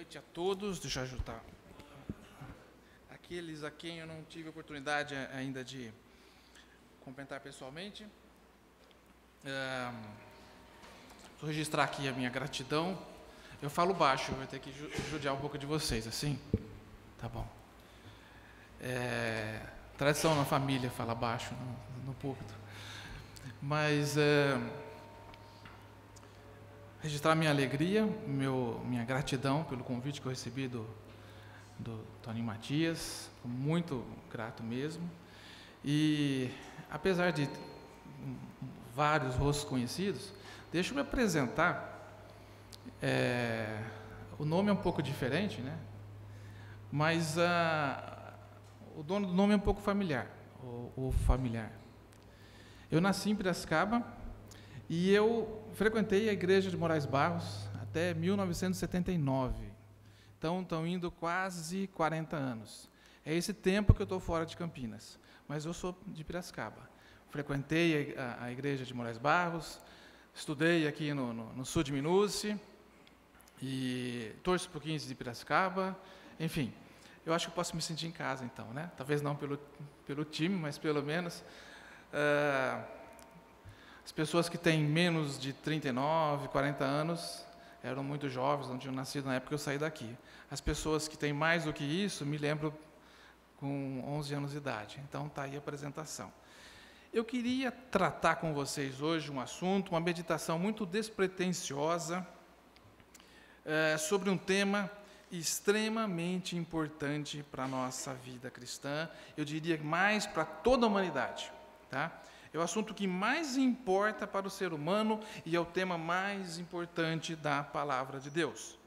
noite a todos. Deixa eu ajudar aqueles a quem eu não tive oportunidade ainda de cumprimentar pessoalmente. Vou registrar aqui a minha gratidão. Eu falo baixo, vou ter que judiar um pouco de vocês, assim? Tá bom. Tradição na família falar baixo no púlpito. Mas registrar minha alegria, minha gratidão pelo convite que eu recebi do Tony Matias, muito grato mesmo. E apesar de vários rostos conhecidos, deixa eu me apresentar. O nome é um pouco diferente, né? Mas o dono do nome é um pouco familiar, ou familiar. Eu nasci em Piracicaba e eu frequentei a igreja de Moraes Barros até 1979. Então, estão indo quase 40 anos. É esse tempo que eu estou fora de Campinas, mas eu sou de Piracicaba. Frequentei a igreja de Moraes Barros, estudei aqui no sul de Minas e torço para o 15 de Piracicaba. Enfim, eu acho que eu posso me sentir em casa, então, né? Talvez não pelo time, mas pelo menos as pessoas que têm menos de 39, 40 anos eram muito jovens, não tinham nascido na época que eu saí daqui. As pessoas que têm mais do que isso, me lembro com 11 anos de idade. Então, está aí a apresentação. Eu queria tratar com vocês hoje um assunto, uma meditação muito despretensiosa, sobre um tema extremamente importante para a nossa vida cristã, eu diria mais para toda a humanidade. Tá? É o assunto que mais importa para o ser humano e é o tema mais importante da palavra de Deus.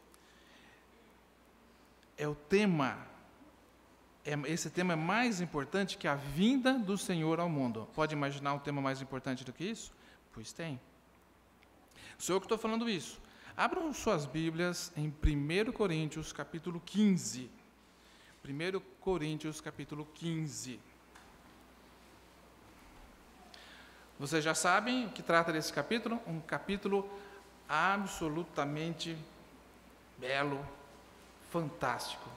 Esse tema é mais importante que a vinda do Senhor ao mundo. Pode imaginar um tema mais importante do que isso? Pois tem. Sou eu que estou falando isso. Abram suas Bíblias em 1 Coríntios, capítulo 15. 1 Coríntios, capítulo 15. Vocês já sabem o que trata desse capítulo? Um capítulo absolutamente belo, fantástico.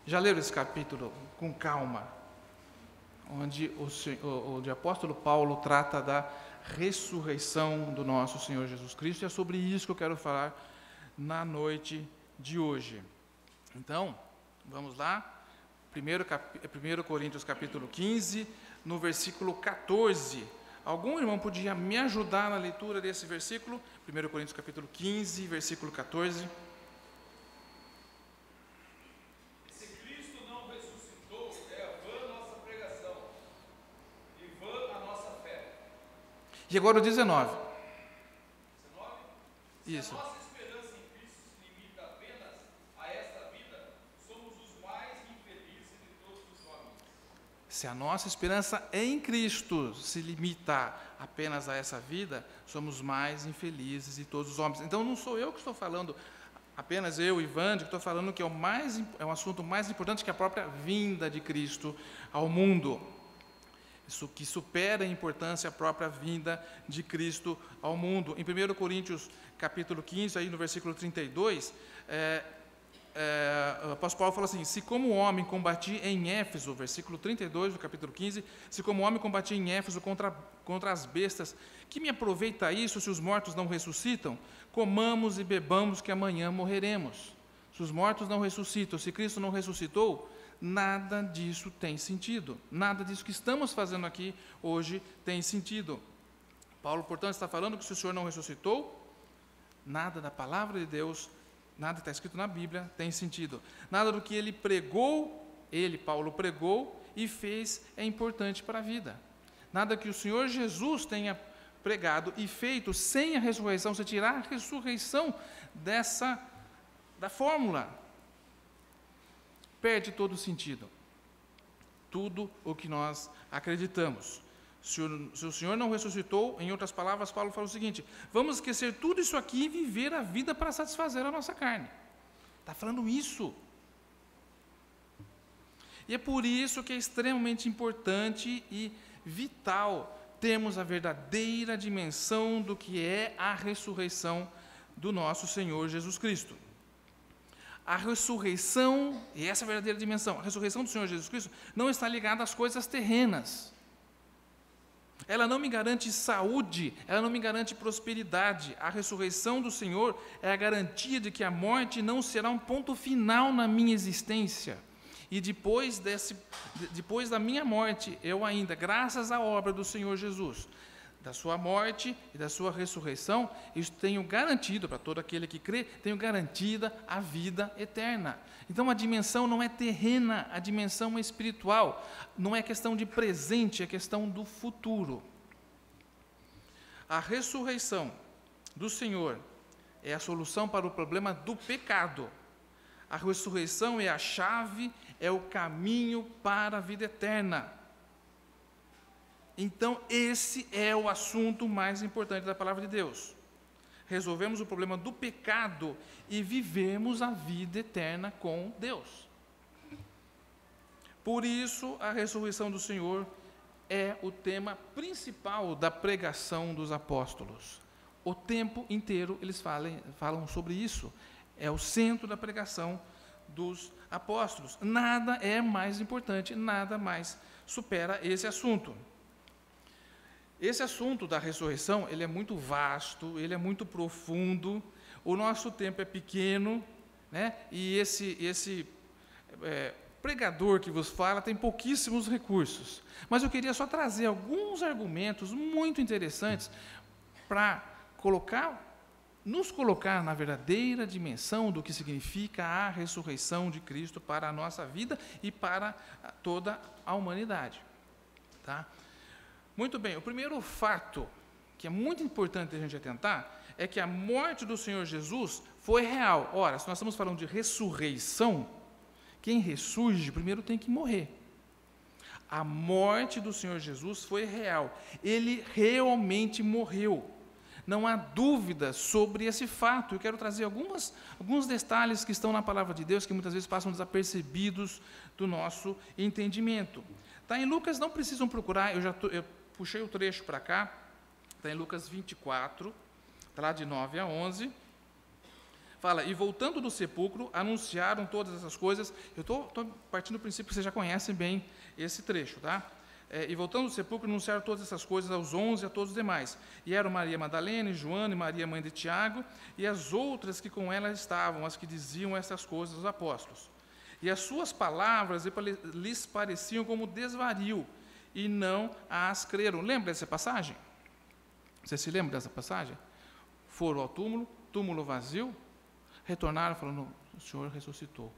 Já leram esse capítulo com calma? Onde o apóstolo Paulo trata da ressurreição do nosso Senhor Jesus Cristo, e é sobre isso que eu quero falar na noite de hoje. Então, vamos lá, 1 Coríntios capítulo 15, no versículo 14. Algum irmão podia me ajudar na leitura desse versículo? 1 Coríntios capítulo 15, versículo 14. E agora o 19. Isso. Se a nossa esperança em Cristo se limita apenas a esta vida, somos os mais infelizes de todos os homens. Se a nossa esperança em Cristo se limita apenas a essa vida, somos os mais infelizes de todos os homens. Então não sou eu que estou falando, apenas eu, Ivan, que estou falando que é um assunto mais importante que a própria vinda de Cristo ao mundo. Isso que supera em importância a própria vinda de Cristo ao mundo. Em 1 Coríntios, capítulo 15, aí no versículo 32, o apóstolo Paulo fala assim: se como homem combati em Éfeso, versículo 32 do capítulo 15, se como homem combati em Éfeso contra as bestas, que me aproveita isso se os mortos não ressuscitam? Comamos e bebamos que amanhã morreremos. Se os mortos não ressuscitam, se Cristo não ressuscitou, nada disso tem sentido. Nada disso que estamos fazendo aqui hoje tem sentido. Paulo, portanto, está falando que se o Senhor não ressuscitou, nada da palavra de Deus, nada que está escrito na Bíblia tem sentido. Nada do que ele pregou, Paulo, pregou e fez é importante para a vida. Nada que o Senhor Jesus tenha pregado e feito sem a ressurreição, se tirar a ressurreição da fórmula, perde todo o sentido. Tudo o que nós acreditamos. Se o Senhor não ressuscitou, em outras palavras, Paulo fala o seguinte: vamos esquecer tudo isso aqui e viver a vida para satisfazer a nossa carne. Está falando isso. E é por isso que é extremamente importante e vital termos a verdadeira dimensão do que é a ressurreição do nosso Senhor Jesus Cristo. A ressurreição, e essa é a verdadeira dimensão, a ressurreição do Senhor Jesus Cristo não está ligada às coisas terrenas. Ela não me garante saúde, ela não me garante prosperidade. A ressurreição do Senhor é a garantia de que a morte não será um ponto final na minha existência. E depois da minha morte, eu ainda, graças à obra do Senhor Jesus, da sua morte e da sua ressurreição, eu tenho garantido, para todo aquele que crê, tenho garantida a vida eterna. Então a dimensão não é terrena, a dimensão é espiritual, não é questão de presente, é questão do futuro. A ressurreição do Senhor é a solução para o problema do pecado. A ressurreição é a chave, é o caminho para a vida eterna. Então, esse é o assunto mais importante da palavra de Deus. Resolvemos o problema do pecado e vivemos a vida eterna com Deus. Por isso, a ressurreição do Senhor é o tema principal da pregação dos apóstolos. O tempo inteiro eles falam sobre isso. É o centro da pregação dos apóstolos. Nada é mais importante, nada mais supera esse assunto. Esse assunto da ressurreição, ele é muito vasto, ele é muito profundo, o nosso tempo é pequeno, né? E esse pregador que vos fala tem pouquíssimos recursos. Mas eu queria só trazer alguns argumentos muito interessantes para nos colocar na verdadeira dimensão do que significa a ressurreição de Cristo para a nossa vida e para toda a humanidade. Tá? Muito bem, o primeiro fato, que é muito importante a gente atentar, é que a morte do Senhor Jesus foi real. Ora, se nós estamos falando de ressurreição, quem ressurge primeiro tem que morrer. A morte do Senhor Jesus foi real. Ele realmente morreu. Não há dúvida sobre esse fato. Eu quero trazer alguns detalhes que estão na palavra de Deus, que muitas vezes passam desapercebidos do nosso entendimento. Está em Lucas, não precisam procurar, eu puxei o trecho para cá, está em Lucas 24, está lá de 9 a 11, fala, e voltando do sepulcro, anunciaram todas essas coisas. Eu estou partindo do princípio que vocês já conhecem bem esse trecho, tá? E voltando do sepulcro, anunciaram todas essas coisas aos 11 e a todos os demais. E eram Maria Madalena, e Joana, e Maria, mãe de Tiago, e as outras que com ela estavam, as que diziam essas coisas aos apóstolos. E as suas palavras lhes pareciam como desvario, e não as creram. Lembra dessa passagem? Você se lembra dessa passagem? Foram ao túmulo, túmulo vazio, retornaram falando, o Senhor ressuscitou.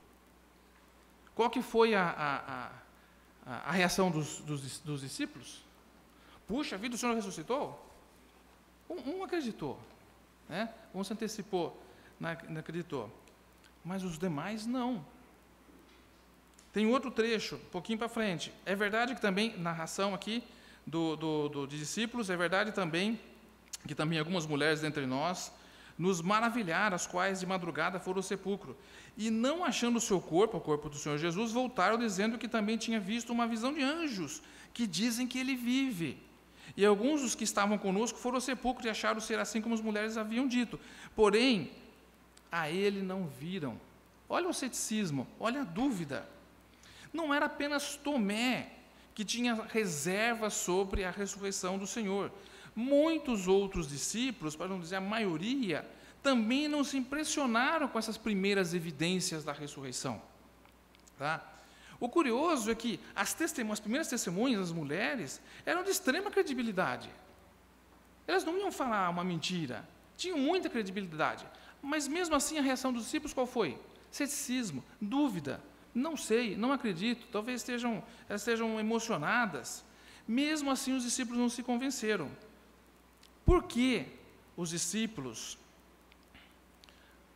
Qual que foi a reação dos discípulos? Puxa vida, o Senhor ressuscitou? Um acreditou, né? Um se antecipou, não acreditou. Mas os demais não. Tem outro trecho, um pouquinho para frente. É verdade que também, narração aqui dos discípulos, é verdade também que também algumas mulheres dentre nós nos maravilharam, as quais de madrugada foram ao sepulcro. E não achando o seu corpo, o corpo do Senhor Jesus, voltaram dizendo que também tinha visto uma visão de anjos, que dizem que ele vive. E alguns dos que estavam conosco foram ao sepulcro e acharam ser assim como as mulheres haviam dito. Porém, a ele não viram. Olha o ceticismo, olha a dúvida. Não era apenas Tomé que tinha reservas sobre a ressurreição do Senhor. Muitos outros discípulos, para não dizer a maioria, também não se impressionaram com essas primeiras evidências da ressurreição. Tá? O curioso é que as primeiras testemunhas, as mulheres, eram de extrema credibilidade. Elas não iam falar uma mentira, tinham muita credibilidade. Mas mesmo assim a reação dos discípulos qual foi? Ceticismo, dúvida. Não sei, não acredito, talvez elas estejam emocionadas. Mesmo assim, os discípulos não se convenceram. Por que os discípulos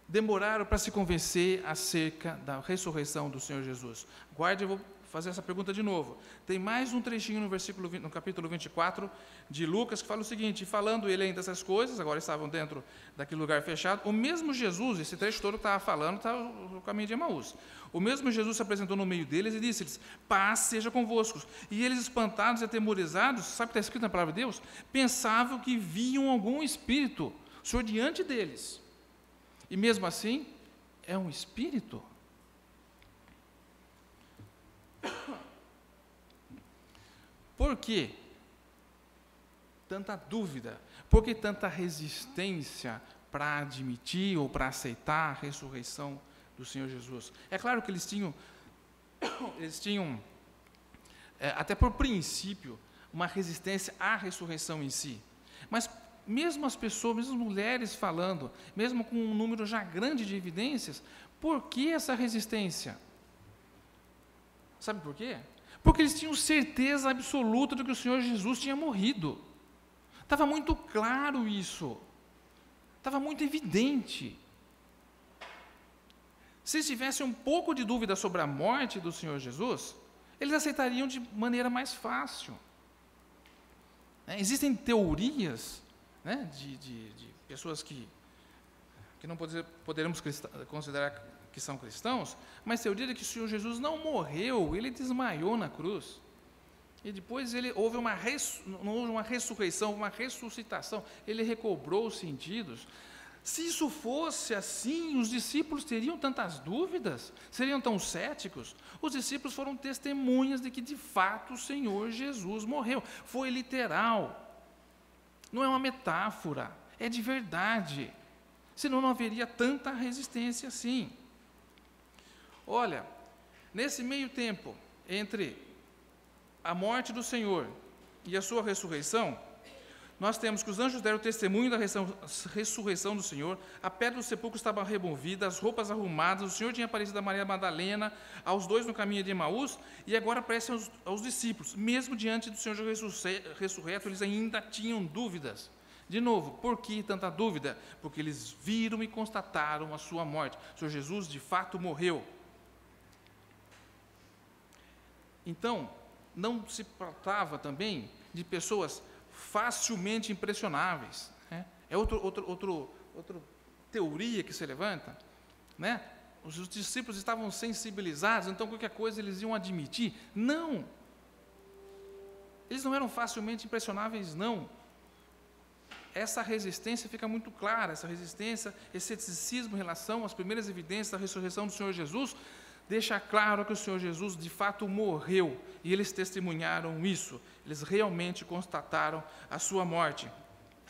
demoraram para se convencer acerca da ressurreição do Senhor Jesus? Guarde, eu vou fazer essa pergunta de novo. Tem mais um trechinho no capítulo 24 de Lucas, que fala o seguinte, falando ele ainda essas coisas, agora estavam dentro daquele lugar fechado, o mesmo Jesus, esse trecho todo que estava falando, está o caminho de Emaús. O mesmo Jesus se apresentou no meio deles e disse-lhes, paz seja convosco. E eles, espantados e atemorizados, sabe o que está escrito na palavra de Deus? Pensavam que viam algum espírito, o Senhor diante deles. E mesmo assim, é um espírito? Por quê tanta dúvida? Por que tanta resistência para admitir ou para aceitar a ressurreição do Senhor Jesus? É claro que eles tinham até por princípio, uma resistência à ressurreição em si. Mas mesmo as pessoas, mesmo as mulheres falando, mesmo com um número já grande de evidências, por que essa resistência? Sabe por quê? Porque eles tinham certeza absoluta de que o Senhor Jesus tinha morrido. Estava muito claro isso. Estava muito evidente. Se eles tivessem um pouco de dúvida sobre a morte do Senhor Jesus, eles aceitariam de maneira mais fácil. Existem teorias, né, de pessoas que não poderemos considerar que são cristãos, mas teoria de que o Senhor Jesus não morreu, ele desmaiou na cruz. E depois houve não houve uma ressurreição, uma ressuscitação, ele recobrou os sentidos. Se isso fosse assim, os discípulos teriam tantas dúvidas? Seriam tão céticos? Os discípulos foram testemunhas de que, de fato, o Senhor Jesus morreu. Foi literal. Não é uma metáfora, é de verdade. Senão não haveria tanta resistência assim. Olha, nesse meio tempo, entre a morte do Senhor e a sua ressurreição, nós temos que os anjos deram testemunho da ressurreição do Senhor, a pedra do sepulcro estava removida, as roupas arrumadas, o Senhor tinha aparecido a Maria Madalena, aos dois no caminho de Emaús, e agora aparece aos discípulos. Mesmo diante do Senhor ressurreto, eles ainda tinham dúvidas. De novo, por que tanta dúvida? Porque eles viram e constataram a sua morte. O Senhor Jesus, de fato, morreu. Então, não se tratava também de pessoas facilmente impressionáveis. Né? É outra teoria que se levanta. Né? Os discípulos estavam sensibilizados, então qualquer coisa eles iam admitir. Não! Eles não eram facilmente impressionáveis, não. Essa resistência fica muito clara, essa resistência, esse ceticismo em relação às primeiras evidências da ressurreição do Senhor Jesus, deixa claro que o Senhor Jesus de fato morreu, e eles testemunharam isso, eles realmente constataram a sua morte.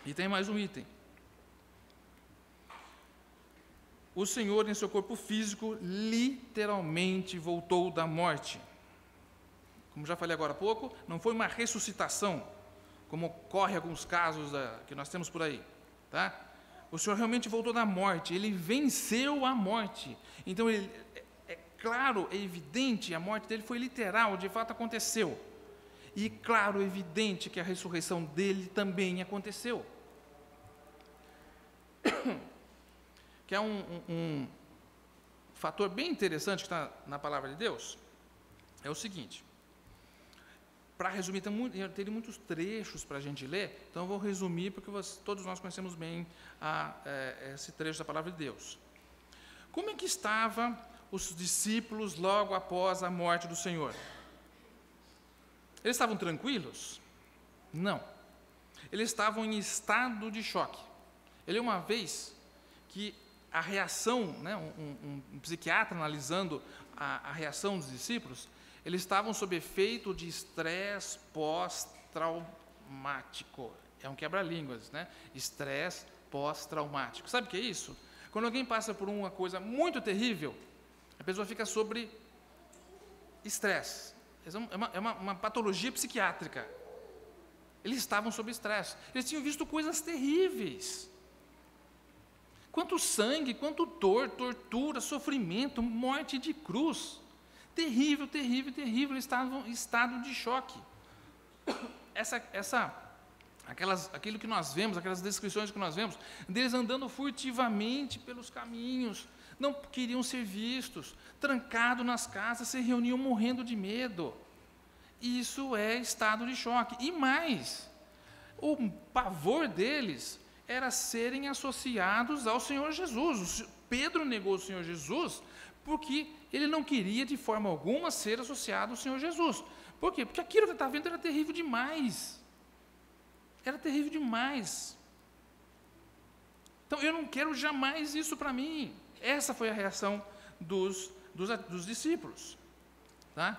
E tem mais um item. O Senhor, em seu corpo físico, literalmente voltou da morte. Como já falei agora há pouco, não foi uma ressuscitação, como ocorre em alguns casos que nós temos por aí. Tá? O Senhor realmente voltou da morte, ele venceu a morte. Então, claro, é evidente, a morte dele foi literal, de fato aconteceu. E claro, é evidente que a ressurreição dele também aconteceu. Que é um fator bem interessante que está na palavra de Deus, é o seguinte. Para resumir, teria muitos trechos para a gente ler, então eu vou resumir, porque todos nós conhecemos bem esse trecho da palavra de Deus. Como é que estavam os discípulos logo após a morte do Senhor? Eles estavam tranquilos? Não. Eles estavam em estado de choque. Uma vez que a reação, né, um psiquiatra analisando a reação dos discípulos, eles estavam sob efeito de estresse pós-traumático. É um quebra-línguas, né? Estresse pós-traumático. Sabe o que é isso? Quando alguém passa por uma coisa muito terrível, a pessoa fica sob estresse. É uma patologia psiquiátrica. Eles estavam sob estresse. Eles tinham visto coisas terríveis. Quanto sangue, quanto dor, tortura, sofrimento, morte de cruz. Terrível, terrível, terrível. Eles estavam em estado de choque. Aquilo que nós vemos, aquelas descrições que nós vemos, deles andando furtivamente pelos caminhos, não queriam ser vistos, trancados nas casas, se reuniam morrendo de medo. Isso é estado de choque. E mais, o pavor deles era serem associados ao Senhor Jesus. Pedro negou o Senhor Jesus porque ele não queria de forma alguma ser associado ao Senhor Jesus. Por quê? Porque aquilo que ele estava vendo era terrível demais. Era terrível demais. Então, eu não quero jamais isso para mim. Essa foi a reação dos discípulos. Tá?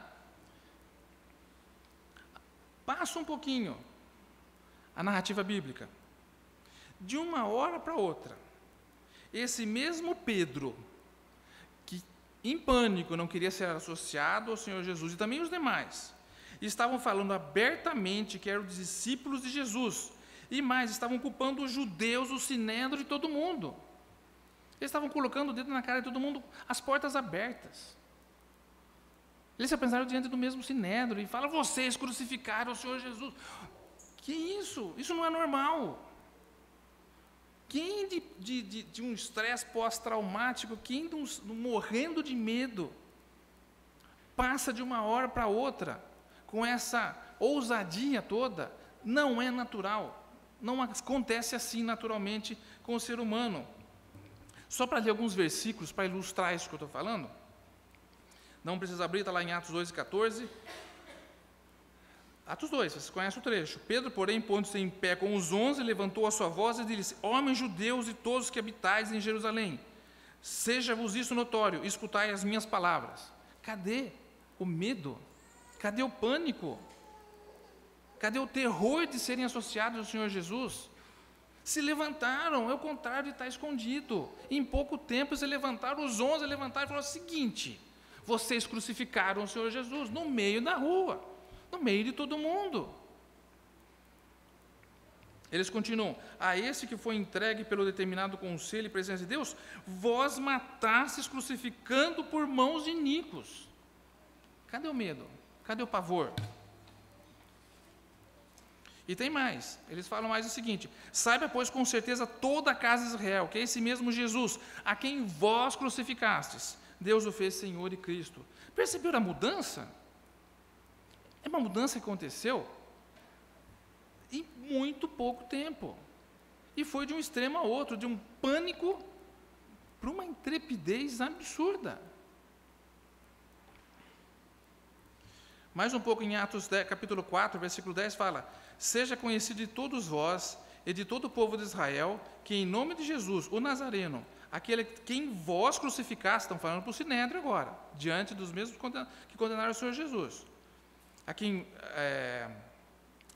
Passa um pouquinho a narrativa bíblica. De uma hora para outra, esse mesmo Pedro, que em pânico não queria ser associado ao Senhor Jesus, e também os demais, estavam falando abertamente que eram discípulos de Jesus, e mais, estavam culpando os judeus, o sinédrio de todo mundo. Eles estavam colocando o dedo na cara de todo mundo, as portas abertas. Eles se apresentaram diante do mesmo sinédrio e falam: vocês crucificaram o Senhor Jesus. Que isso? Isso não é normal. Quem de um estresse pós-traumático, quem morrendo de medo, passa de uma hora para outra com essa ousadia toda? Não é natural. Não acontece assim naturalmente com o ser humano. Só para ler alguns versículos para ilustrar isso que eu estou falando. Não precisa abrir, está lá em Atos 2 e 14. Atos 2, vocês conhecem o trecho. Pedro, porém, pondo-se em pé com os 11, levantou a sua voz e disse: homens judeus e todos que habitais em Jerusalém, seja-vos isso notório, escutai as minhas palavras. Cadê o medo? Cadê o pânico? Cadê o terror de serem associados ao Senhor Jesus? Se levantaram, é o contrário de estar escondido. Em pouco tempo se levantaram, os 11 levantaram e falaram o seguinte: vocês crucificaram o Senhor Jesus no meio da rua, no meio de todo mundo. Eles continuam: a esse que foi entregue pelo determinado conselho e presença de Deus, vós matastes crucificando por mãos de iníquos. Cadê o medo? Cadê o pavor? E tem mais, eles falam mais o seguinte: saiba, pois, com certeza toda a casa de Israel, que é esse mesmo Jesus, a quem vós crucificastes, Deus o fez Senhor e Cristo. Perceberam a mudança? É uma mudança que aconteceu em muito pouco tempo. E foi de um extremo a outro, de um pânico para uma intrepidez absurda. Mais um pouco em Atos 10, capítulo 4, versículo 10, fala: seja conhecido de todos vós e de todo o povo de Israel, que em nome de Jesus, o Nazareno, aquele quem vós crucificaste, estão falando para o Sinédrio agora, diante dos mesmos que condenaram o Senhor Jesus, a quem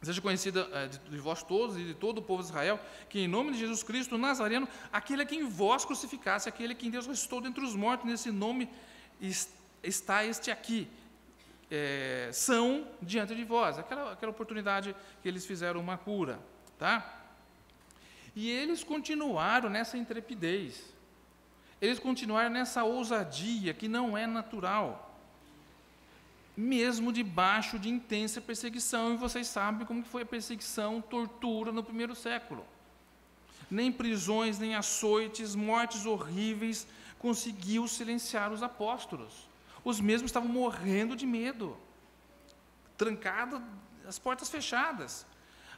seja conhecida de vós todos e de todo o povo de Israel, que em nome de Jesus Cristo, o Nazareno, aquele a quem vós crucificaste, aquele a quem Deus ressuscitou dentre os mortos, nesse nome está este aqui, são diante de vós. Aquela oportunidade que eles fizeram uma cura. Tá? E eles continuaram nessa intrepidez. Eles continuaram nessa ousadia que não é natural. Mesmo debaixo de intensa perseguição. E vocês sabem como que foi a perseguição, tortura no primeiro século. Nem prisões, nem açoites, mortes horríveis conseguiu silenciar os apóstolos. Os mesmos estavam morrendo de medo, trancados, as portas fechadas.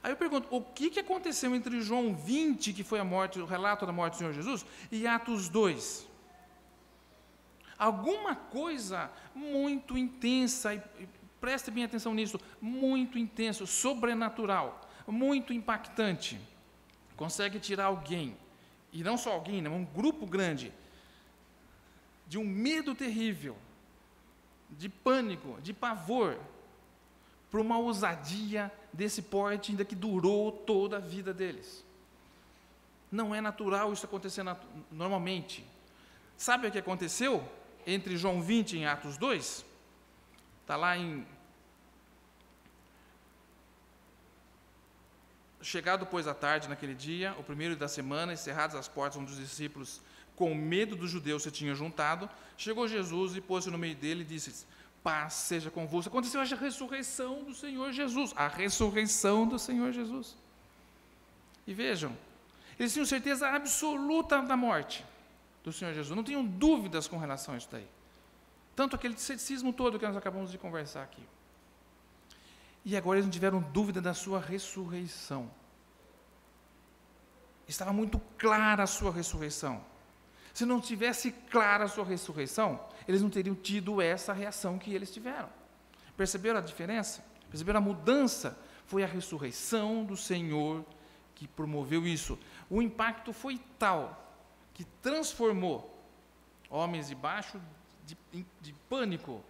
Aí eu pergunto: o que aconteceu entre João 20, que foi a morte, o relato da morte do Senhor Jesus, e Atos 2? Alguma coisa muito intensa, e preste bem atenção nisso, muito intenso, sobrenatural, muito impactante, consegue tirar alguém, e não só alguém, né, um grupo grande, de um medo terrível, de pânico, de pavor, para uma ousadia desse porte ainda que durou toda a vida deles. Não é natural isso acontecer normalmente. Sabe o que aconteceu entre João 20 e Atos 2? Está lá em... Chegado, pois, à tarde naquele dia, o primeiro da semana, encerradas as portas onde os discípulos, com medo dos judeus, se tinham juntado, chegou Jesus e pôs-se no meio dele e disse: paz seja convosco. Aconteceu a ressurreição do Senhor Jesus. A ressurreição do Senhor Jesus. E vejam, eles tinham certeza absoluta da morte do Senhor Jesus. Não tinham dúvidas com relação a isso daí. Tanto aquele ceticismo todo que nós acabamos de conversar aqui. E agora eles não tiveram dúvida da sua ressurreição. Estava muito clara a sua ressurreição. Se não tivesse clara a sua ressurreição, eles não teriam tido essa reação que eles tiveram. Perceberam a diferença? Perceberam a mudança? Foi a ressurreição do Senhor que promoveu isso. O impacto foi tal que transformou homens debaixo de pânico,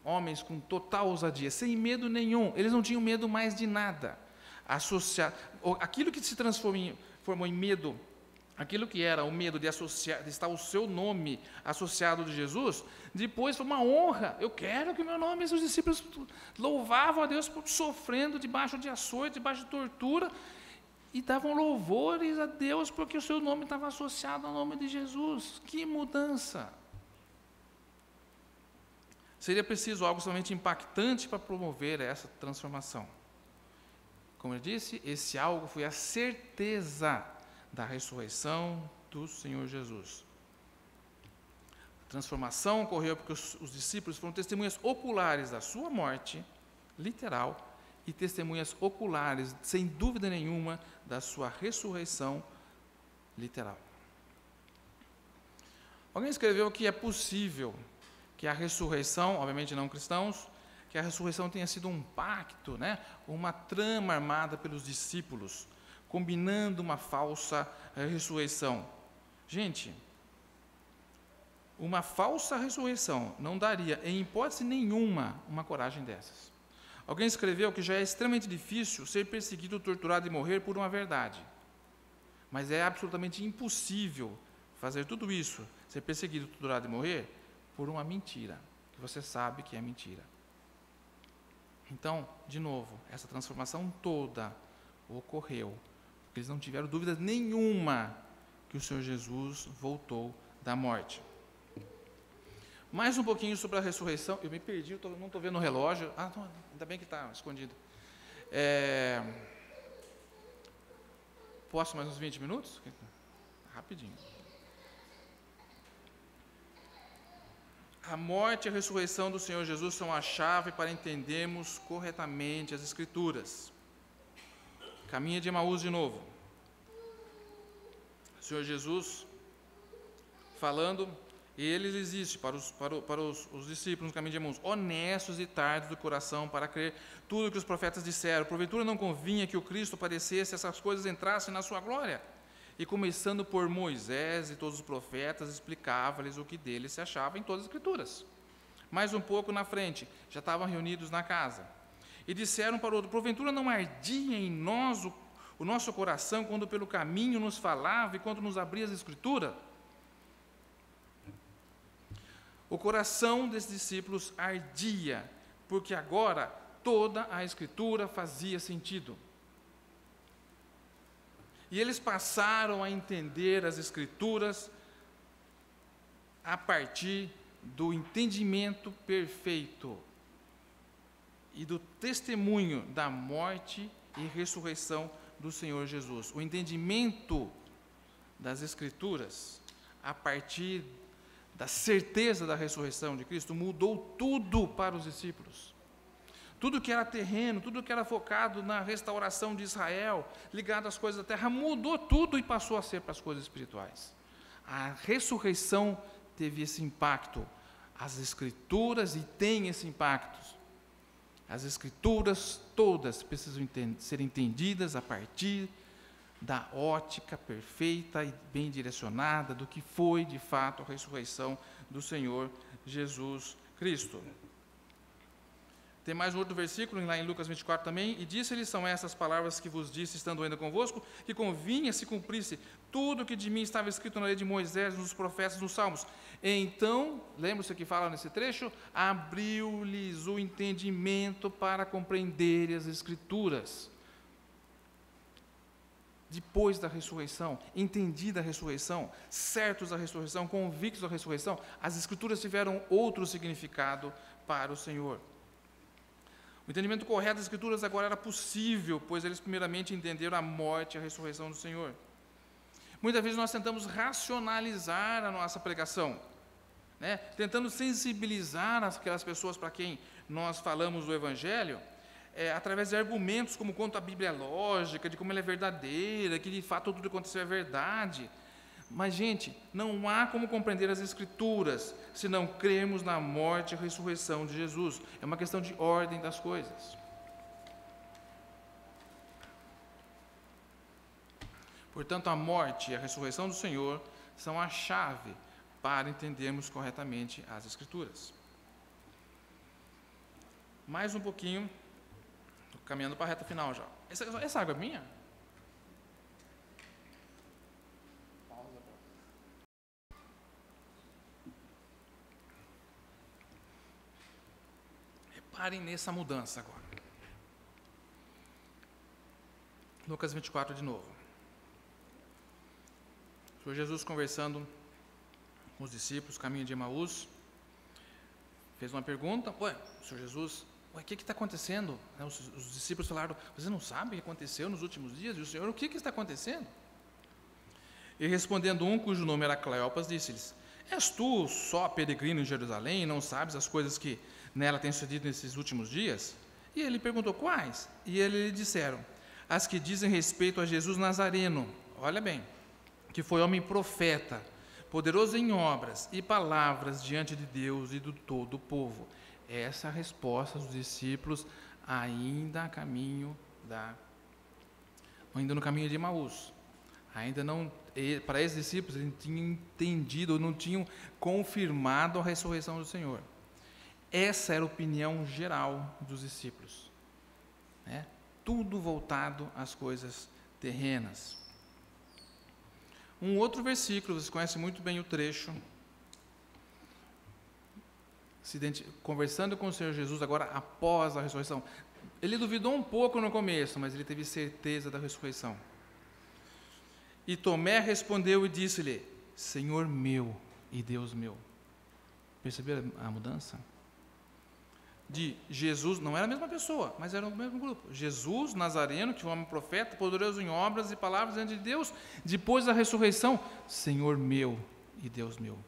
homens com total ousadia, sem medo nenhum. Eles não tinham medo mais de nada. Aquilo que se transformou em medo, aquilo que era o medo de estar o seu nome associado de Jesus, depois foi uma honra. Eu quero que o meu nome, e os discípulos louvavam a Deus sofrendo debaixo de açoite, debaixo de tortura, e davam louvores a Deus porque o seu nome estava associado ao nome de Jesus. Que mudança! Seria preciso algo somente impactante para promover essa transformação. Como eu disse, esse algo foi a certeza da ressurreição do Senhor Jesus. A transformação ocorreu porque os discípulos foram testemunhas oculares da sua morte, literal, e testemunhas oculares, sem dúvida nenhuma, da sua ressurreição literal. Alguém escreveu que é possível que a ressurreição, obviamente não cristãos, que a ressurreição tenha sido um pacto, uma trama armada pelos discípulos, combinando uma falsa ressurreição. Gente, uma falsa ressurreição não daria, em hipótese nenhuma, uma coragem dessas. Alguém escreveu que já é extremamente difícil ser perseguido, torturado e morrer por uma verdade. Mas é absolutamente impossível fazer tudo isso, ser perseguido, torturado e morrer, por uma mentira, que você sabe que é mentira. Então, de novo, essa transformação toda ocorreu, porque eles não tiveram dúvida nenhuma que o Senhor Jesus voltou da morte. Mais um pouquinho sobre a ressurreição. Eu me perdi, não estou vendo o relógio. Não, ainda bem que está escondido. Posso mais uns 20 minutos? Rapidinho. A morte e a ressurreição do Senhor Jesus são a chave para entendermos corretamente as Escrituras. Caminha de Emaús de novo. O Senhor Jesus falando, ele lhes disse para os discípulos no caminho de Emaús: honestos e tardos do coração para crer tudo o que os profetas disseram. Porventura não convinha que o Cristo padecesse, essas coisas entrassem na sua glória? E começando por Moisés e todos os profetas, explicava-lhes o que dele se achava em todas as Escrituras. Mais um pouco na frente, já estavam reunidos na casa. E disseram para o outro: porventura não ardia em nós o nosso coração quando pelo caminho nos falava e quando nos abria as Escrituras? O coração desses discípulos ardia, porque agora toda a Escritura fazia sentido. E eles passaram a entender as Escrituras a partir do entendimento perfeito e do testemunho da morte e ressurreição do Senhor Jesus. O entendimento das Escrituras a partir da certeza da ressurreição de Cristo mudou tudo para os discípulos. Tudo que era terreno, tudo que era focado na restauração de Israel, ligado às coisas da terra, mudou tudo e passou a ser para as coisas espirituais. A ressurreição teve esse impacto. As Escrituras, e tem esse impacto. As Escrituras todas precisam ser entendidas a partir da ótica perfeita e bem direcionada do que foi, de fato, a ressurreição do Senhor Jesus Cristo. Tem mais um outro versículo, lá em Lucas 24 também, e disse-lhes: são essas palavras que vos disse, estando ainda convosco, que convinha se cumprisse tudo o que de mim estava escrito na lei de Moisés, nos profetas, nos salmos. Então, lembra-se que fala nesse trecho? Abriu-lhes o entendimento para compreenderem as Escrituras. Depois da ressurreição, entendida a ressurreição, certos da ressurreição, convictos da ressurreição, as Escrituras tiveram outro significado para o Senhor. O entendimento correto das Escrituras agora era possível, pois eles primeiramente entenderam a morte e a ressurreição do Senhor. Muitas vezes nós tentamos racionalizar a nossa pregação, tentando sensibilizar aquelas pessoas para quem nós falamos do Evangelho, através de argumentos como quanto a Bíblia é lógica, de como ela é verdadeira, que de fato tudo que aconteceu é verdade. Mas, gente, não há como compreender as Escrituras se não crermos na morte e ressurreição de Jesus. É uma questão de ordem das coisas. Portanto, a morte e a ressurreição do Senhor são a chave para entendermos corretamente as Escrituras. Mais um pouquinho, estou caminhando para a reta final já. Essa água é minha? Reparem nessa mudança agora. Lucas 24 de novo. O Senhor Jesus conversando com os discípulos, caminho de Emaús, fez uma pergunta. Senhor Jesus, o que está acontecendo? Os discípulos falaram, você não sabe o que aconteceu nos últimos dias? E o Senhor, o que está acontecendo? E respondendo um cujo nome era Cleopas, disse-lhes, és tu só peregrino em Jerusalém e não sabes as coisas que nela têm sucedido nesses últimos dias? E ele perguntou, quais? E eles lhe disseram, as que dizem respeito a Jesus Nazareno, olha bem, que foi homem profeta, poderoso em obras e palavras diante de Deus e de todo o povo. Essa é a resposta dos discípulos ainda no caminho de Emaús. Ainda não, para esses discípulos, eles não tinham entendido, não tinham confirmado a ressurreição do Senhor. Essa era a opinião geral dos discípulos, né? Tudo voltado às coisas terrenas. Um outro versículo, vocês conhecem muito bem o trecho, conversando com o Senhor Jesus agora após a ressurreição. Ele duvidou um pouco no começo, mas ele teve certeza da ressurreição. E Tomé respondeu e disse-lhe, Senhor meu e Deus meu. Perceberam a mudança? De Jesus, não era a mesma pessoa, mas era o mesmo grupo. Jesus, Nazareno, que foi um homem profeta, poderoso em obras e palavras diante de Deus, depois da ressurreição, Senhor meu e Deus meu.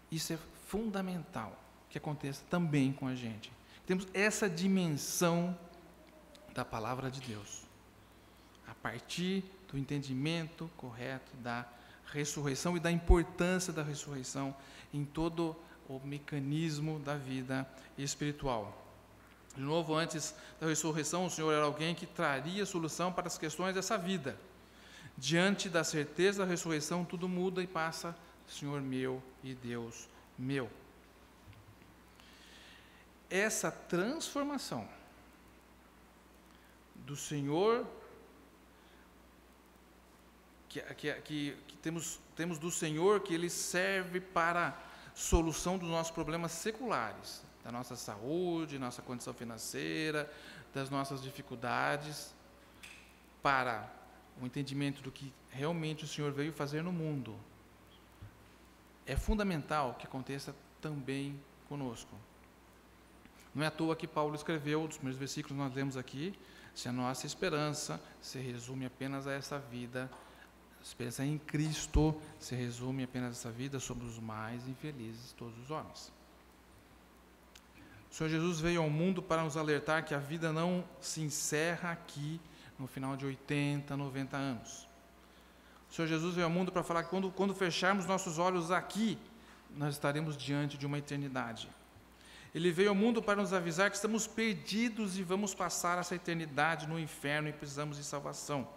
Isso é fundamental que aconteça também com a gente. Temos essa dimensão da palavra de Deus, a partir do entendimento correto da ressurreição e da importância da ressurreição em todo o mecanismo da vida espiritual. De novo, antes da ressurreição, o Senhor era alguém que traria solução para as questões dessa vida. Diante da certeza da ressurreição, tudo muda e passa, Senhor meu e Deus meu. Essa transformação do Senhor que temos do Senhor, que Ele serve para solução dos nossos problemas seculares, da nossa saúde, nossa condição financeira, das nossas dificuldades, para o entendimento do que realmente o Senhor veio fazer no mundo. É fundamental que aconteça também conosco. Não é à toa que Paulo escreveu, os primeiros versículos nós lemos aqui, se a nossa esperança se resume apenas a essa vida, a esperança em Cristo se resume apenas a essa vida, somos os mais infelizes de todos os homens. O Senhor Jesus veio ao mundo para nos alertar que a vida não se encerra aqui no final de 80, 90 anos. O Senhor Jesus veio ao mundo para falar que quando fecharmos nossos olhos aqui, nós estaremos diante de uma eternidade. Ele veio ao mundo para nos avisar que estamos perdidos e vamos passar essa eternidade no inferno e precisamos de salvação.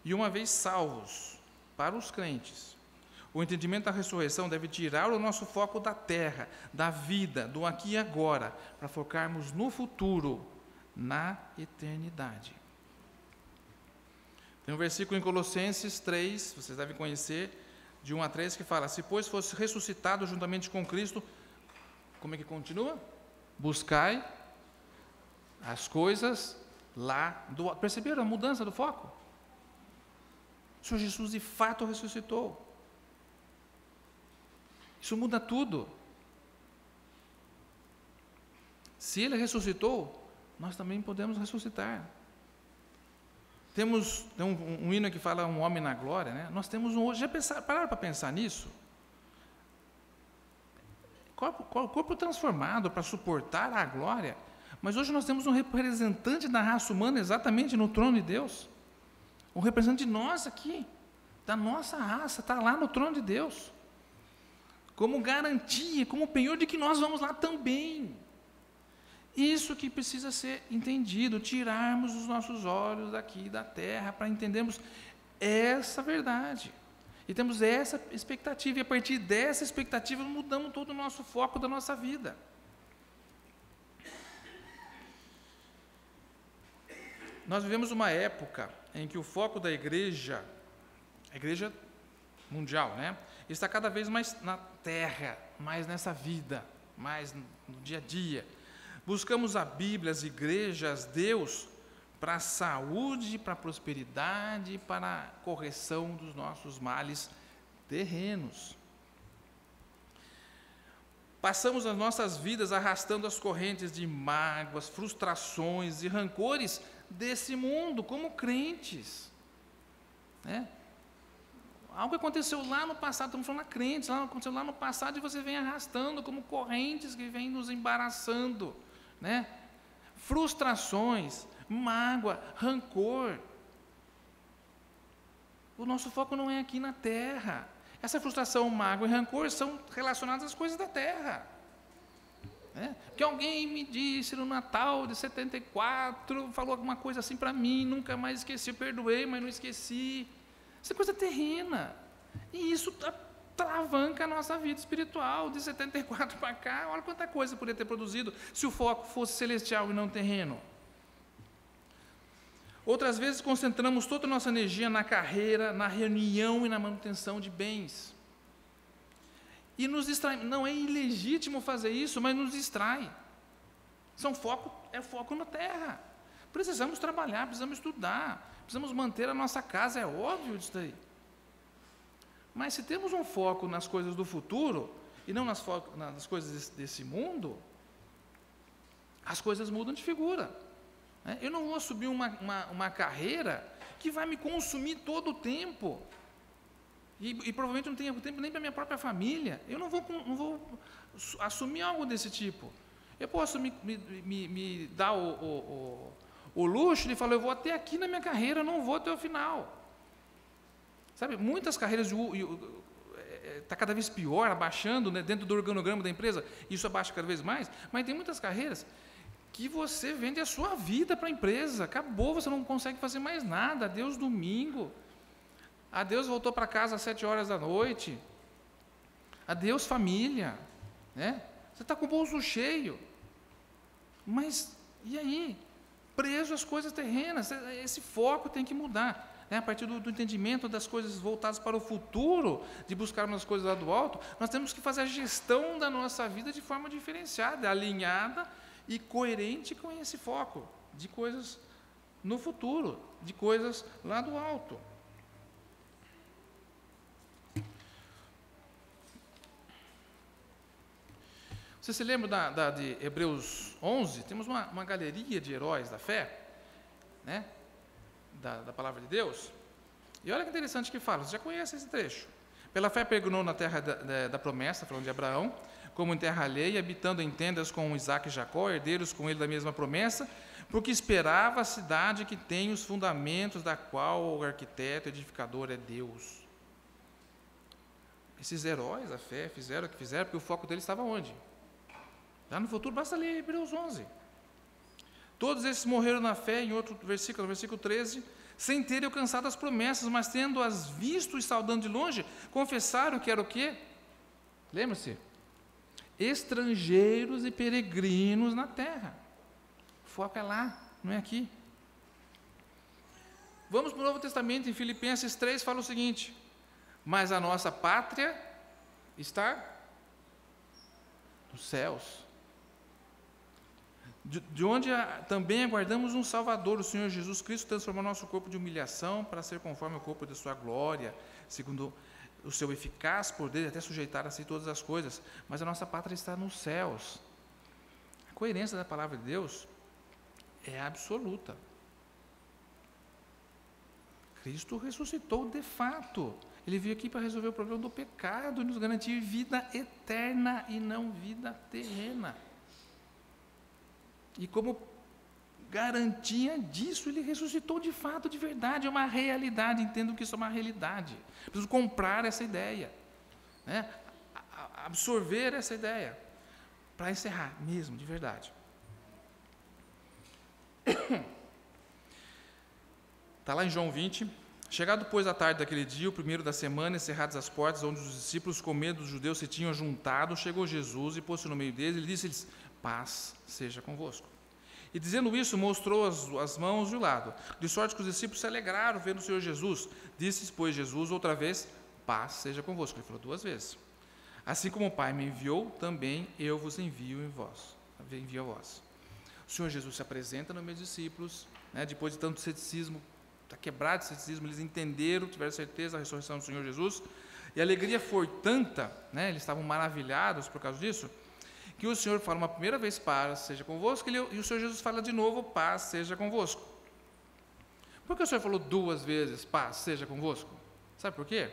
E uma vez salvos, para os crentes, o entendimento da ressurreição deve tirar o nosso foco da terra, da vida, do aqui e agora, para focarmos no futuro, na eternidade. Tem um versículo em Colossenses 3, vocês devem conhecer, de 1 a 3, que fala, se pois fosse ressuscitado juntamente com Cristo, como é que continua? Buscai as coisas lá do alto. Perceberam a mudança do foco? O Senhor Jesus de fato ressuscitou. Isso muda tudo. Se Ele ressuscitou, nós também podemos ressuscitar. Tem um hino que fala um homem na glória, né? Nós temos um hoje. Já pararam para pensar nisso? Corpo transformado para suportar a glória. Mas hoje nós temos um representante da raça humana exatamente no trono de Deus. Um representante de nós aqui, da nossa raça, está lá no trono de Deus. Como garantia, como penhor de que nós vamos lá também. Isso que precisa ser entendido, tirarmos os nossos olhos daqui da terra para entendermos essa verdade. E temos essa expectativa, e a partir dessa expectativa mudamos todo o nosso foco da nossa vida. Nós vivemos uma época em que o foco da igreja, a igreja mundial, né, está cada vez mais na terra, mais nessa vida, mais no dia a dia. Buscamos a Bíblia, as igrejas, Deus, para a saúde, para a prosperidade, para a correção dos nossos males terrenos. Passamos as nossas vidas arrastando as correntes de mágoas, frustrações e rancores desse mundo, como crentes. Né? Algo aconteceu lá no passado, estamos falando crentes, aconteceu lá no passado e você vem arrastando como correntes que vêm nos embaraçando. Né? Frustrações, mágoa, rancor. O nosso foco não é aqui na terra. Essa frustração, mágoa e rancor são relacionadas às coisas da terra. Porque alguém me disse no Natal de 74, falou alguma coisa assim para mim, nunca mais esqueci, eu perdoei, mas não esqueci. Isso é coisa terrena. E isso alavanca a nossa vida espiritual, de 74 para cá. Olha quanta coisa poderia ter produzido se o foco fosse celestial e não terreno. Outras vezes concentramos toda a nossa energia na carreira, na reunião e na manutenção de bens. E nos distrai. Não é ilegítimo fazer isso, mas nos distrai. É foco na terra. Precisamos trabalhar, precisamos estudar, precisamos manter a nossa casa, é óbvio disso daí. Mas se temos um foco nas coisas do futuro, e não nas coisas desse mundo, as coisas mudam de figura. Eu não vou assumir uma carreira que vai me consumir todo o tempo. E provavelmente não tenho tempo nem para a minha própria família. Eu não vou assumir algo desse tipo. Eu posso me dar o luxo de falar, eu vou até aqui na minha carreira, eu não vou até o final. Sabe, muitas carreiras está cada vez pior, abaixando, né, dentro do organograma da empresa, isso abaixa cada vez mais, mas tem muitas carreiras que você vende a sua vida para a empresa, acabou, você não consegue fazer mais nada, adeus domingo, adeus voltou para casa às 7 horas da noite, adeus família, né? Você está com o bolso cheio, mas e aí? Preso às coisas terrenas, esse foco tem que mudar. A partir do entendimento das coisas voltadas para o futuro, de buscarmos as coisas lá do alto, nós temos que fazer a gestão da nossa vida de forma diferenciada, alinhada e coerente com esse foco de coisas no futuro, de coisas lá do alto. Você se lembra de Hebreus 11? Temos uma galeria de heróis da fé, né? Da palavra de Deus. E olha que interessante que fala, você já conhece esse trecho. Pela fé peregrinou na terra da promessa, falando de Abraão, como em terra alheia, habitando em tendas com Isaac e Jacó, herdeiros com ele da mesma promessa, porque esperava a cidade que tem os fundamentos, da qual o arquiteto e edificador é Deus. Esses heróis da fé fizeram o que fizeram, porque o foco deles estava onde? Lá no futuro, basta ler Hebreus 11. Todos esses morreram na fé, em outro versículo, no versículo 13, sem terem alcançado as promessas, mas tendo-as visto e saudando de longe, confessaram que era o quê? Lembra-se? Estrangeiros e peregrinos na terra. O foco é lá, não é aqui. Vamos para o Novo Testamento, em Filipenses 3, fala o seguinte: mas a nossa pátria está nos céus, de onde também aguardamos um Salvador, o Senhor Jesus Cristo, transformar nosso corpo de humilhação para ser conforme o corpo de sua glória, segundo o seu eficaz poder, até sujeitar a si todas as coisas. Mas a nossa pátria está nos céus. A coerência da palavra de Deus é absoluta. Cristo ressuscitou de fato. Ele veio aqui para resolver o problema do pecado e nos garantir vida eterna e não vida terrena. E como garantia disso, ele ressuscitou de fato, de verdade, é uma realidade. Entendo que isso é uma realidade. Preciso comprar essa ideia, né? Absorver essa ideia, para encerrar mesmo, de verdade. Está lá em João 20, Chegado, pois, a tarde daquele dia, o primeiro da semana, encerradas as portas, onde os discípulos, com medo dos judeus, se tinham juntado, chegou Jesus e pôs-se no meio deles, e disse-lhes: paz seja convosco. E dizendo isso, mostrou as mãos e o lado, de sorte que os discípulos se alegraram vendo o Senhor Jesus. Disse, pois, Jesus outra vez: paz seja convosco. Ele falou 2 vezes. Assim como o Pai me enviou, também eu vos envio a vós. O Senhor Jesus se apresenta nos meus discípulos, depois de tanto ceticismo, está quebrado esse ceticismo, eles entenderam, tiveram certeza da ressurreição do Senhor Jesus, e a alegria foi tanta, eles estavam maravilhados por causa disso, que o Senhor fala uma primeira vez: paz seja convosco, e o Senhor Jesus fala de novo: paz seja convosco. Por que o Senhor falou 2 vezes: paz seja convosco? Sabe por quê?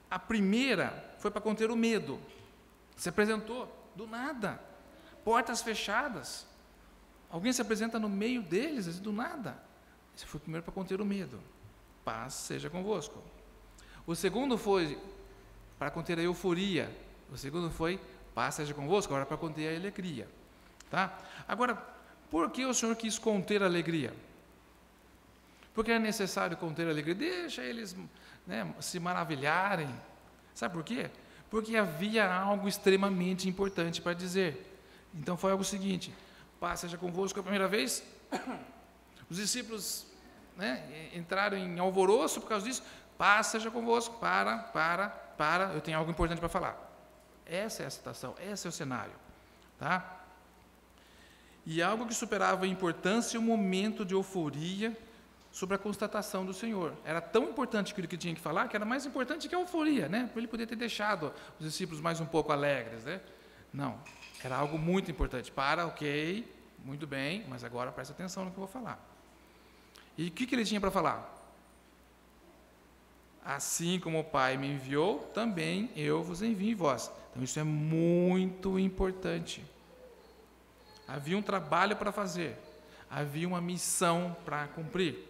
A primeira foi para conter o medo. Se apresentou do nada, portas fechadas. Alguém se apresenta no meio deles, do nada. Esse foi o primeiro para conter o medo. Paz seja convosco. O segundo foi para conter a euforia. O segundo foi: paz seja convosco, agora para conter a alegria. Tá? Agora, por que o Senhor quis conter a alegria? Porque é necessário conter a alegria. Deixa eles se maravilharem. Sabe por quê? Porque havia algo extremamente importante para dizer. Então foi algo seguinte: paz seja convosco a primeira vez. Os discípulos entraram em alvoroço por causa disso. Paz seja convosco. Para, eu tenho algo importante para falar. Essa é a situação, esse é o cenário. Tá? E algo que superava a importância e o momento de euforia sobre a constatação do Senhor. Era tão importante aquilo que tinha que falar, que era mais importante que a euforia, Ele podia ter deixado os discípulos mais um pouco alegres, Não, era algo muito importante. Ok, muito bem, mas agora presta atenção no que eu vou falar. E o que ele tinha para falar? Assim como o Pai me enviou, também eu vos envio em vós. Então isso é muito importante. Havia um trabalho para fazer, havia uma missão para cumprir.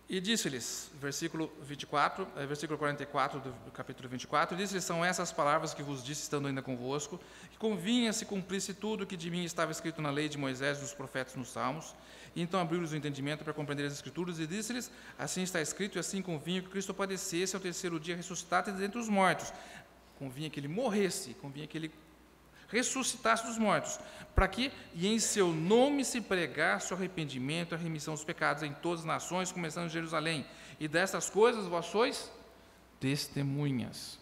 E disse-lhes, versículo 44 do capítulo 24, disse-lhes: são essas palavras que vos disse, estando ainda convosco, que convinha se cumprisse tudo que de mim estava escrito na lei de Moisés e dos profetas nos Salmos. E então abriu-lhes o entendimento para compreender as Escrituras, e disse-lhes: assim está escrito, e assim convinha que Cristo padecesse ao 3º dia, ressuscitasse dentre os mortos. Convinha que ele morresse, convinha que ele ressuscitasse dos mortos, para que, e em seu nome se pregasse o arrependimento e a remissão dos pecados em todas as nações, começando em Jerusalém. E destas coisas vós sois testemunhas.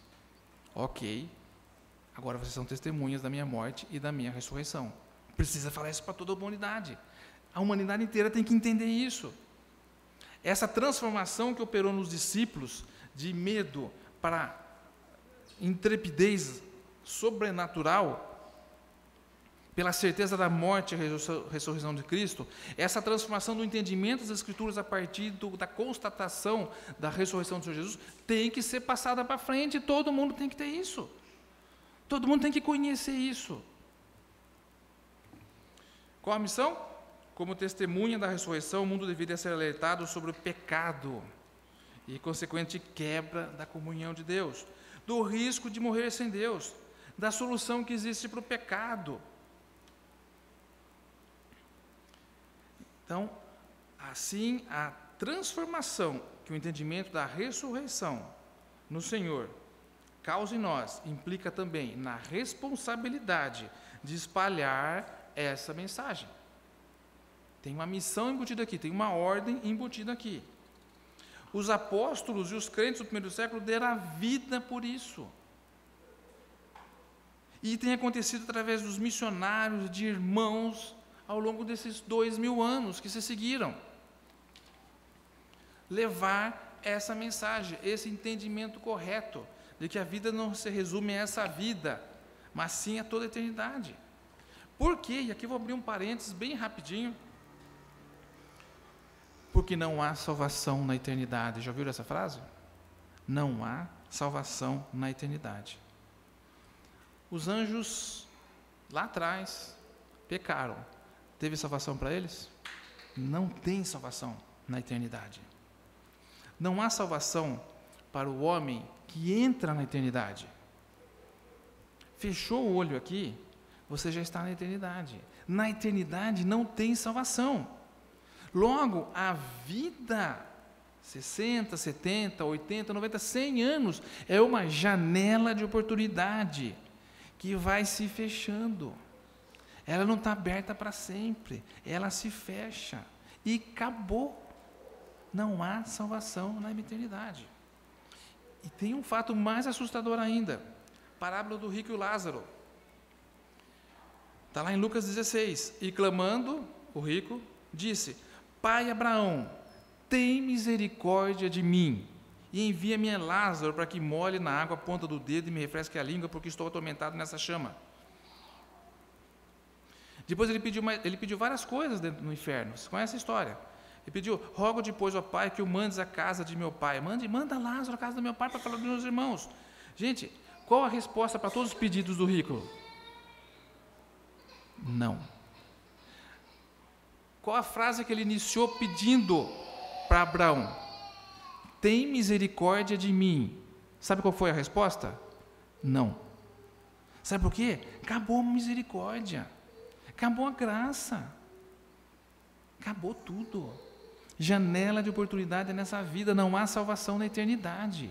Ok, agora vocês são testemunhas da minha morte e da minha ressurreição. Precisa falar isso para toda a humanidade. A humanidade inteira tem que entender isso. Essa transformação que operou nos discípulos, de medo para intrepidez sobrenatural, pela certeza da morte e ressurreição de Cristo, essa transformação do entendimento das Escrituras a partir da constatação da ressurreição do Senhor Jesus, tem que ser passada para frente, todo mundo tem que ter isso. Todo mundo tem que conhecer isso. Qual a missão? Como testemunha da ressurreição, o mundo deveria ser alertado sobre o pecado e consequente quebra da comunhão de Deus, do risco de morrer sem Deus, da solução que existe para o pecado. Então, assim, a transformação que o entendimento da ressurreição no Senhor causa em nós, implica também na responsabilidade de espalhar essa mensagem. Tem uma missão embutida aqui, tem uma ordem embutida aqui. Os apóstolos e os crentes do primeiro século deram a vida por isso. E tem acontecido através dos missionários, de irmãos, ao longo desses 2000 anos que se seguiram. Levar essa mensagem, esse entendimento correto, de que a vida não se resume a essa vida, mas sim a toda a eternidade. Por quê? E aqui eu vou abrir um parênteses bem rapidinho. Porque não há salvação na eternidade. Já ouviram essa frase? Não há salvação na eternidade. Os anjos, lá atrás, pecaram. Teve salvação para eles? Não tem salvação na eternidade. Não há salvação para o homem que entra na eternidade. Fechou o olho aqui, você já está na eternidade. na eternidade não tem salvação. Logo, a vida, 60, 70, 80, 90, 100 anos, é uma janela de oportunidade que vai se fechando. Ela não está aberta para sempre, ela se fecha e acabou. Não há salvação na eternidade. E tem um fato mais assustador ainda, parábola do rico e o Lázaro. Está lá em Lucas 16, e clamando, o rico disse: Pai Abraão, tem misericórdia de mim, e envia-me a Lázaro para que molhe na água a ponta do dedo e me refresque a língua, porque estou atormentado nessa chama. Depois ele pediu várias coisas no inferno. Você conhece a história? Ele pediu: rogo depois, ó Pai, que o mandes à casa de meu pai. Manda Lázaro à casa do meu pai para falar dos meus irmãos. Gente, qual a resposta para todos os pedidos do rico? Não. Qual a frase que ele iniciou pedindo para Abraão? Tem misericórdia de mim. Sabe qual foi a resposta? Não. Sabe por quê? Acabou a misericórdia. Acabou a graça. Acabou tudo. Janela de oportunidade nessa vida, não há salvação na eternidade.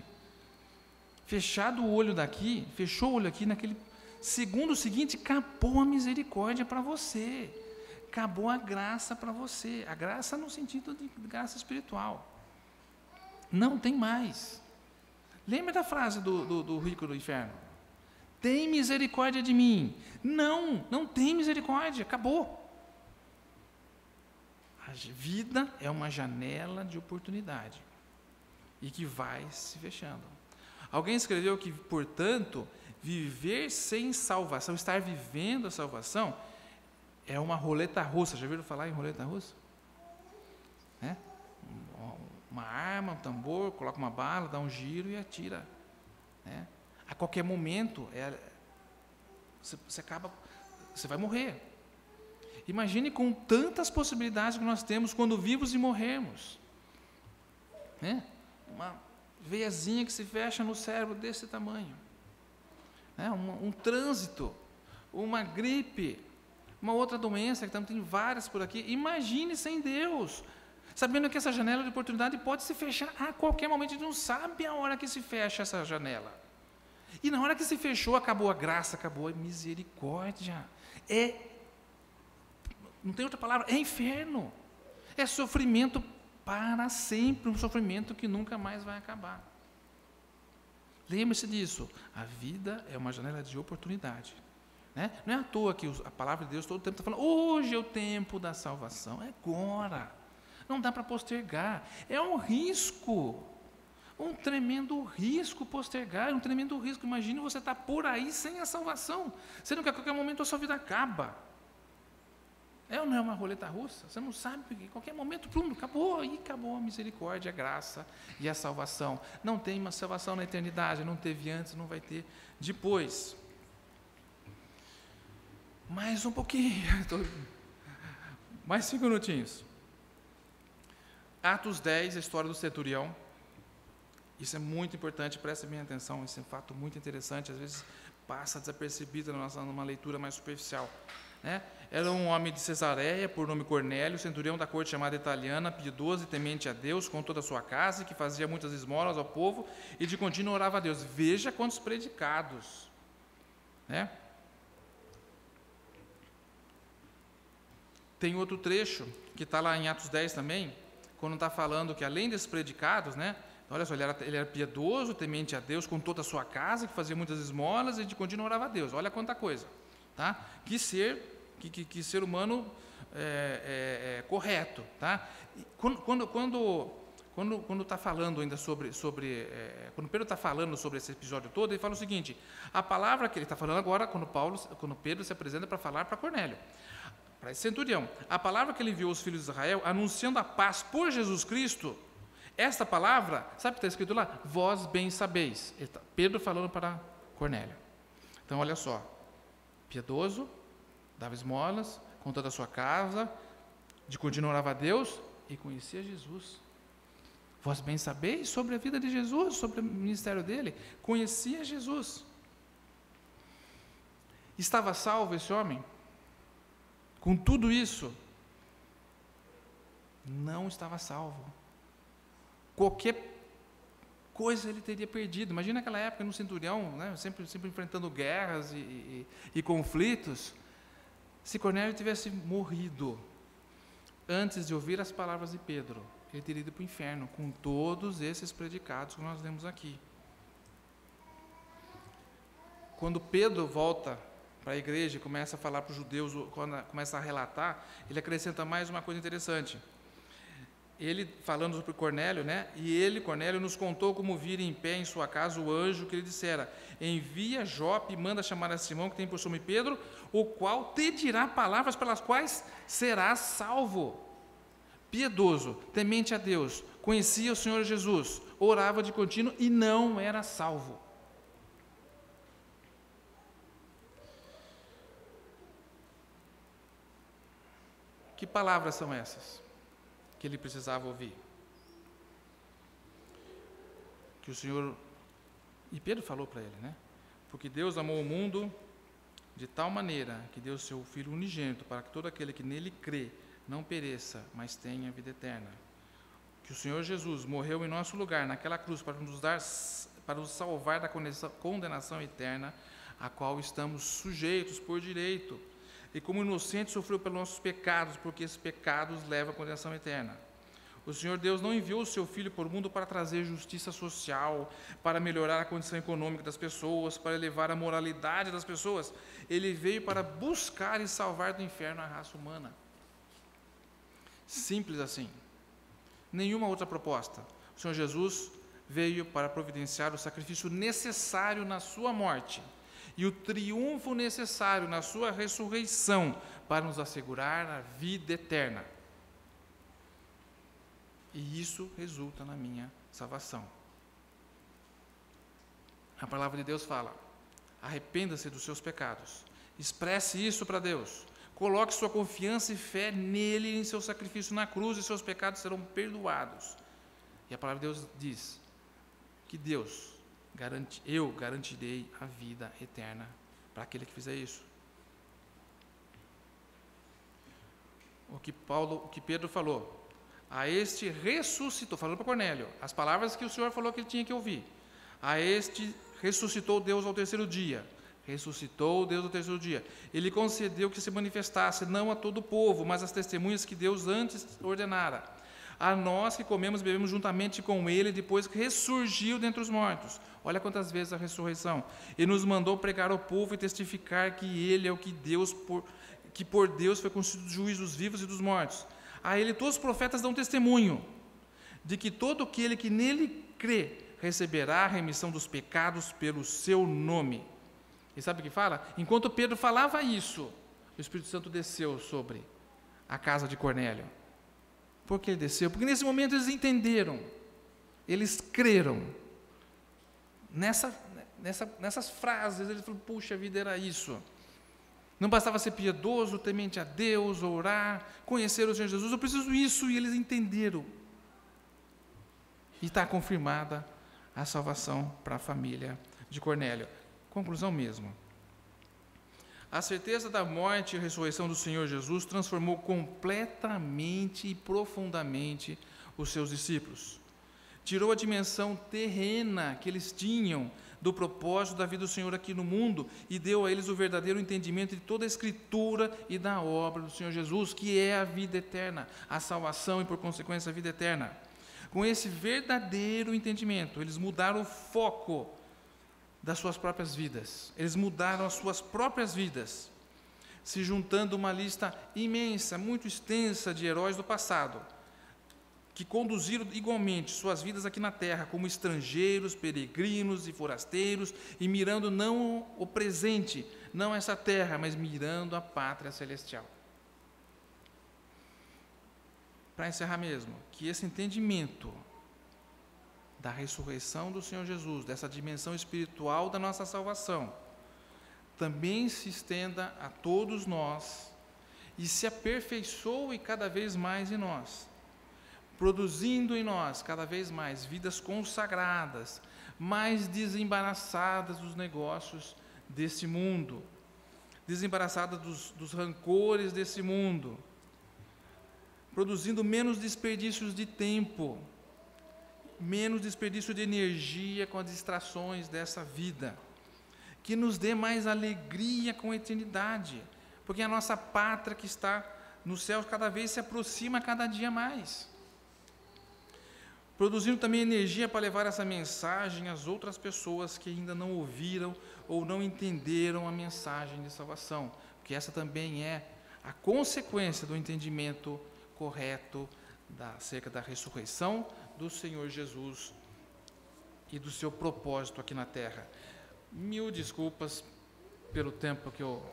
Fechado o olho daqui, fechou o olho aqui, naquele segundo seguinte, acabou a misericórdia para você. Acabou a graça para você. A graça no sentido de graça espiritual. Não tem mais. Lembra da frase do rico do inferno? Tem misericórdia de mim. Não tem misericórdia, acabou. A vida é uma janela de oportunidade e que vai se fechando. Alguém escreveu que, portanto, viver sem salvação, estar vivendo a salvação, é uma roleta russa. Já ouviram falar em roleta russa? É? Uma arma, um tambor, coloca uma bala, dá um giro e atira. Né? A qualquer momento, você vai morrer. Imagine com tantas possibilidades que nós temos quando vivos e morrermos. Né? Uma veiazinha que se fecha no cérebro desse tamanho. Né? Um trânsito, uma gripe, uma outra doença, que tem várias por aqui. Imagine sem Deus, sabendo que essa janela de oportunidade pode se fechar a qualquer momento. A gente não sabe a hora que se fecha essa janela. E na hora que se fechou, acabou a graça, acabou a misericórdia. Não tem outra palavra, é inferno. É sofrimento para sempre, um sofrimento que nunca mais vai acabar. Lembre-se disso, a vida é uma janela de oportunidade. Né? Não é à toa que a palavra de Deus todo o tempo está falando, hoje é o tempo da salvação, é agora. Não dá para postergar, é um risco. Um tremendo risco postergar, um tremendo risco. Imagine você estar por aí sem a salvação, sendo que a qualquer momento a sua vida acaba. É ou não é uma roleta russa? Você não sabe, porque em qualquer momento, acabou, e acabou a misericórdia, a graça e a salvação. Não tem uma salvação na eternidade, não teve antes, não vai ter depois. Mais um pouquinho, mais 5 minutinhos. Atos 10, a história do centurião. Isso é muito importante, preste bem atenção, esse é um fato muito interessante, às vezes passa desapercebido numa leitura mais superficial. Né? Era um homem de Cesareia, por nome Cornélio, centurião da corte chamada italiana, piedoso e temente a Deus com toda a sua casa, que fazia muitas esmolas ao povo e de contínuo orava a Deus. Veja quantos predicados. Né? Tem outro trecho, que está lá em Atos 10 também, quando está falando que além desses predicados, né, olha só, ele era piedoso, temente a Deus com toda a sua casa, que fazia muitas esmolas e de contínuo orava a Deus. Olha quanta coisa. Tá? Que ser humano correto. Tá? Quando está falando ainda quando Pedro está falando sobre esse episódio todo, ele fala o seguinte, a palavra que ele está falando agora, quando Pedro se apresenta para falar para Cornélio, para esse centurião, a palavra que ele enviou aos filhos de Israel, anunciando a paz por Jesus Cristo, esta palavra, sabe o que está escrito lá? Vós bem sabeis. Pedro falando para Cornélio. Então, olha só, piedoso, dava esmolas, com toda a sua casa, de continuar orava a Deus e conhecia Jesus. Vós bem sabeis sobre a vida de Jesus, sobre o ministério dele, conhecia Jesus. Estava salvo esse homem? com tudo isso, não estava salvo. Qualquer coisa ele teria perdido. Imagina aquela época no centurião, né, sempre enfrentando guerras e conflitos. Se Cornélio tivesse morrido antes de ouvir as palavras de Pedro, ele teria ido para o inferno, com todos esses predicados que nós lemos aqui. Quando Pedro volta para a igreja e começa a falar para os judeus, quando começa a relatar, ele acrescenta mais uma coisa interessante. Ele, falando sobre Cornélio, né? E ele, Cornélio, nos contou como vira em pé em sua casa o anjo que lhe dissera: envia Jope e manda chamar a Simão, que tem por nome Pedro, o qual te dirá palavras pelas quais serás salvo. Piedoso, temente a Deus, conhecia o Senhor Jesus, orava de contínuo e não era salvo. Que palavras são essas que ele precisava ouvir? Que o Senhor, e Pedro falou para ele, né? Porque Deus amou o mundo de tal maneira que deu seu Filho unigênito para que todo aquele que nele crê não pereça, mas tenha vida eterna. Que o Senhor Jesus morreu em nosso lugar naquela cruz para nos salvar da condenação eterna, a qual estamos sujeitos por direito. E como inocente sofreu pelos nossos pecados, porque esses pecados levam à condenação eterna. O Senhor Deus não enviou o seu Filho para o mundo para trazer justiça social, para melhorar a condição econômica das pessoas, para elevar a moralidade das pessoas. Ele veio para buscar e salvar do inferno a raça humana. Simples assim. Nenhuma outra proposta. O Senhor Jesus veio para providenciar o sacrifício necessário na sua morte e o triunfo necessário na sua ressurreição para nos assegurar a vida eterna. E isso resulta na minha salvação. A palavra de Deus fala: arrependa-se dos seus pecados, expresse isso para Deus, coloque sua confiança e fé nele e em seu sacrifício na cruz, e seus pecados serão perdoados. E a palavra de Deus diz que eu garantirei a vida eterna para aquele que fizer isso. O que Pedro falou: a este ressuscitou, falando para Cornélio, as palavras que o Senhor falou que ele tinha que ouvir. A este ressuscitou Deus ao terceiro dia. Ressuscitou Deus ao terceiro dia. Ele concedeu que se manifestasse, não a todo o povo, mas às testemunhas que Deus antes ordenara. A nós que comemos e bebemos juntamente com ele, depois que ressurgiu dentre os mortos. Olha quantas vezes a ressurreição. E nos mandou pregar ao povo e testificar que ele é o que por Deus foi constituído juiz dos vivos e dos mortos. A ele todos os profetas dão testemunho de que todo aquele que nele crê receberá a remissão dos pecados pelo seu nome. E sabe o que fala? Enquanto Pedro falava isso, o Espírito Santo desceu sobre a casa de Cornélio. Por que ele desceu? Porque nesse momento eles entenderam, eles creram. Nessas frases, ele falou: puxa vida, era isso. Não bastava ser piedoso, temente a Deus, orar, conhecer o Senhor Jesus, eu preciso isso, e eles entenderam. E está confirmada a salvação para a família de Cornélio. Conclusão mesmo. A certeza da morte e ressurreição do Senhor Jesus transformou completamente e profundamente os seus discípulos. Tirou a dimensão terrena que eles tinham do propósito da vida do Senhor aqui no mundo e deu a eles o verdadeiro entendimento de toda a Escritura e da obra do Senhor Jesus, que é a vida eterna, a salvação e, por consequência, a vida eterna. Com esse verdadeiro entendimento, eles mudaram o foco das suas próprias vidas. Eles mudaram as suas próprias vidas, se juntando uma lista imensa, muito extensa de heróis do passado, que conduziram igualmente suas vidas aqui na terra como estrangeiros, peregrinos e forasteiros, e mirando não o presente, não essa terra, mas mirando a pátria celestial. Para encerrar mesmo, que esse entendimento da ressurreição do Senhor Jesus, dessa dimensão espiritual da nossa salvação, também se estenda a todos nós e se aperfeiçoe cada vez mais em nós, produzindo em nós cada vez mais vidas consagradas, mais desembaraçadas dos negócios desse mundo, desembaraçada dos rancores desse mundo, produzindo menos desperdícios de tempo, menos desperdício de energia com as distrações dessa vida, que nos dê mais alegria com a eternidade, porque a nossa pátria que está no céu cada vez se aproxima cada dia mais. Produzindo também energia para levar essa mensagem às outras pessoas que ainda não ouviram ou não entenderam a mensagem de salvação, porque essa também é a consequência do entendimento correto acerca da ressurreição do Senhor Jesus e do seu propósito aqui na terra. Mil desculpas pelo tempo que eu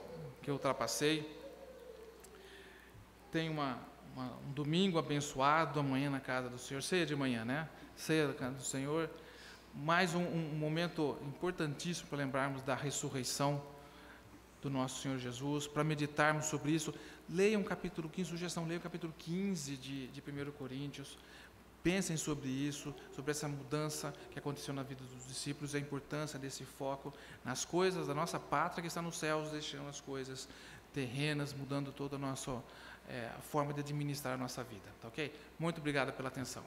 ultrapassei. Tenho um domingo abençoado, amanhã na casa do Senhor, ceia de manhã, né? Ceia da casa do Senhor. Mais um momento importantíssimo para lembrarmos da ressurreição do nosso Senhor Jesus, para meditarmos sobre isso. Leiam o capítulo 15, sugestão, leiam o capítulo 15 de 1 Coríntios. Pensem sobre isso, sobre essa mudança que aconteceu na vida dos discípulos, a importância desse foco nas coisas da nossa pátria que está nos céus, deixando as coisas terrenas, mudando toda a nossa forma de administrar a nossa vida. Tá ok? Muito obrigado pela atenção.